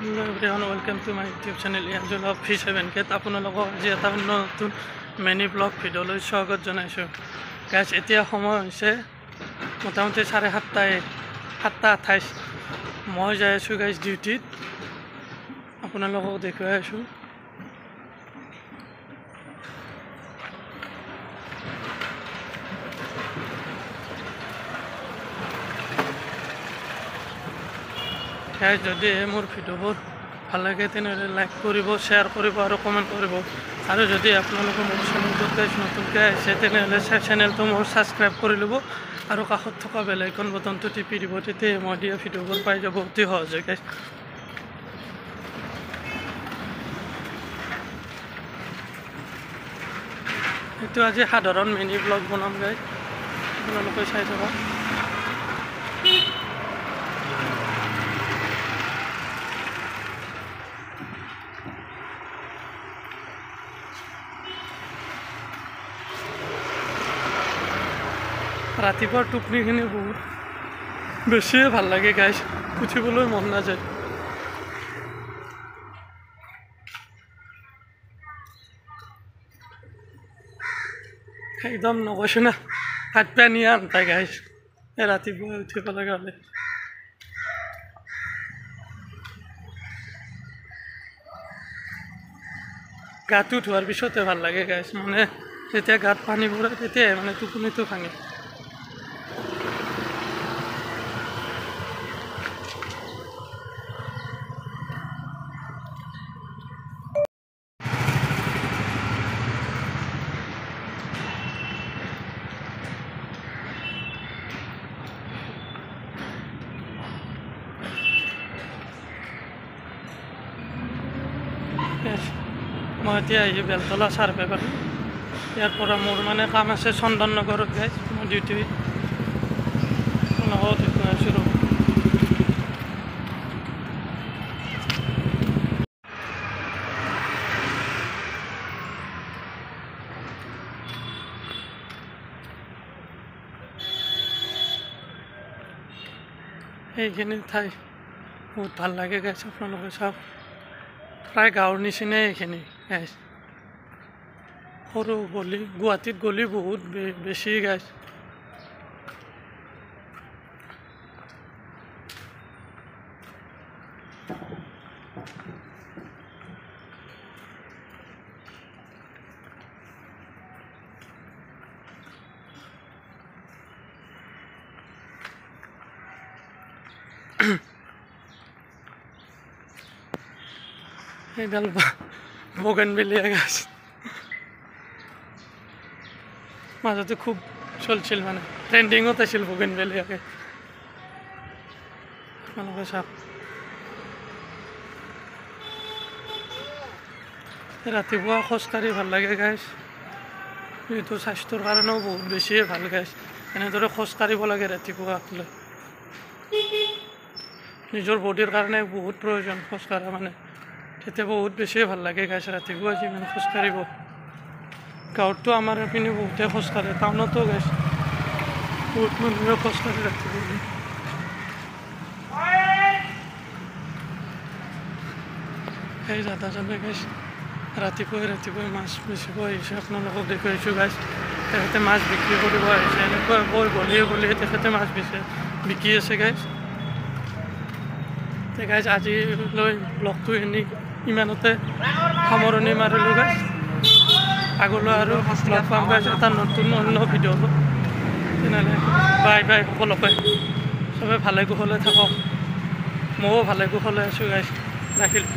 Hello everyone, welcome to my YouTube channel Angel of Fish Heaven Cat. আপোনালোকক আজি এটা নতুন মিনি ব্লগ ভিডিঅ'লৈ স্বাগত জনাইছোঁ। গাইজ এতিয়া সময় হৈছে মোটামুটি 7:30 মই যাই আছোঁ গাইজ ডিউটিত। আপোনালোকক দেখুৱাই আছোঁ। গাইজ যদি মোৰ ভিডিঅ'বোৰ ভাল লাগে তেনেহ'লে লাইক কৰিব, শ্বেয়াৰ কৰিব আৰু কমেণ্ট কৰিব। আৰু যদি আপোনালোকে মোৰ চেনেলটোত গাইজ নতুনকৈ আহিছে তেনেহ'লে চেনেলটো মোৰ ছাবস্ক্ৰাইব কৰি ল'ব আৰু কাষত থকা বেল আইকন বটনটো টিপি দিব। তেতিয়া মই দিয়া ভিডিঅ'বোৰ পাই যাব অতি সহজে গাইজ। এইটো আজি সাধাৰণ মিনি ব্লগ বনাম গাইজ, আপোনালোকে চাই থাকক। ৰাতিপুৱাৰ টোপনিখিনি বহুত বেছিয়ে ভাল লাগে গাইজ, উঠিবলৈ মন নাযায়। একদম নকৈছোঁ না, হাত পানী আনতাই গাইজ ৰাতিপুৱা উঠিব লগা হ'লে। গাটো ধোৱাৰ পিছতে ভাল লাগে গাইজ, মানে যেতিয়া গাত পানী পৰে তেতিয়াই মানে টোপনিটো ভাঙে। মই এতিয়া আহি বেলতলা চাৰ্ভে কৰিম। ইয়াৰ পৰা মোৰ মানে কাম আছে চন্দন নগৰত গাইজ, মই ডিউটি লগত দেখুৱাই আছোঁ ৰ'ব। এইখিনি ঠাই বহুত ভাল লাগে গাইজ, আপোনালোকে চাওক। প্ৰায় গাঁৱৰ নিচিনাই এইখিনি গাইজ। সৰু গলি, গুৱাহাটীত গলি বহুত বেছি গাইজ। এইডাল বগেনভেলিয়া গাছ মাজতে খুব চলছিল, মানে ট্ৰেণ্ডিঙত আছিল বগেনভেলিয়াকে। আপোনালোকে চাওক, ৰাতিপুৱা খোজকাঢ়ি ভাল লাগে গাইজ। এইটো স্বাস্থ্যৰ কাৰণেও বহুত বেছিয়ে ভাল গাইজ। এনেদৰে খোজকাঢ়িব লাগে ৰাতিপুৱা হ'লে, নিজৰ বডিৰ কাৰণে বহুত প্ৰয়োজন খোজকাঢ়া, মানে তেতিয়া বহুত বেছিয়ে ভাল লাগে গাইজ ৰাতিপুৱা যিমান খোজকাঢ়িব। গাঁৱততো আমাৰ এইপিনে বহুতে খোজকাঢ়ে, টাউনতো গাইজ বহুত মানুহে খোজকাঢ়ে ৰাতিপুৱা। সেই দাদাজনে গাইজ ৰাতিপুৱাই মাছ বেচিব আহিছে, আপোনালোকক দেখুৱাইছোঁ গাইজ। তেখেতে মাছ বিক্ৰী কৰিব আহিছে, এনেকুৱা বৰ গলিয়ে তেখেতে মাছ বিকি আছে গাইজ। গাইজ আজিলৈ ব্লগটো ইমানতে সামৰণি মাৰিলোঁ গাইজ। আগলৈ আৰু লগ পাম গাইজ এটা নতুন অন্য ভিডিঅ'। তেনেহ'লে বাই বাই সকলোকে, চবে ভালে কুশলে থাকক। ময়ো ভালে কুশলে আছোঁ গাইজ, ৰাখিলোঁ।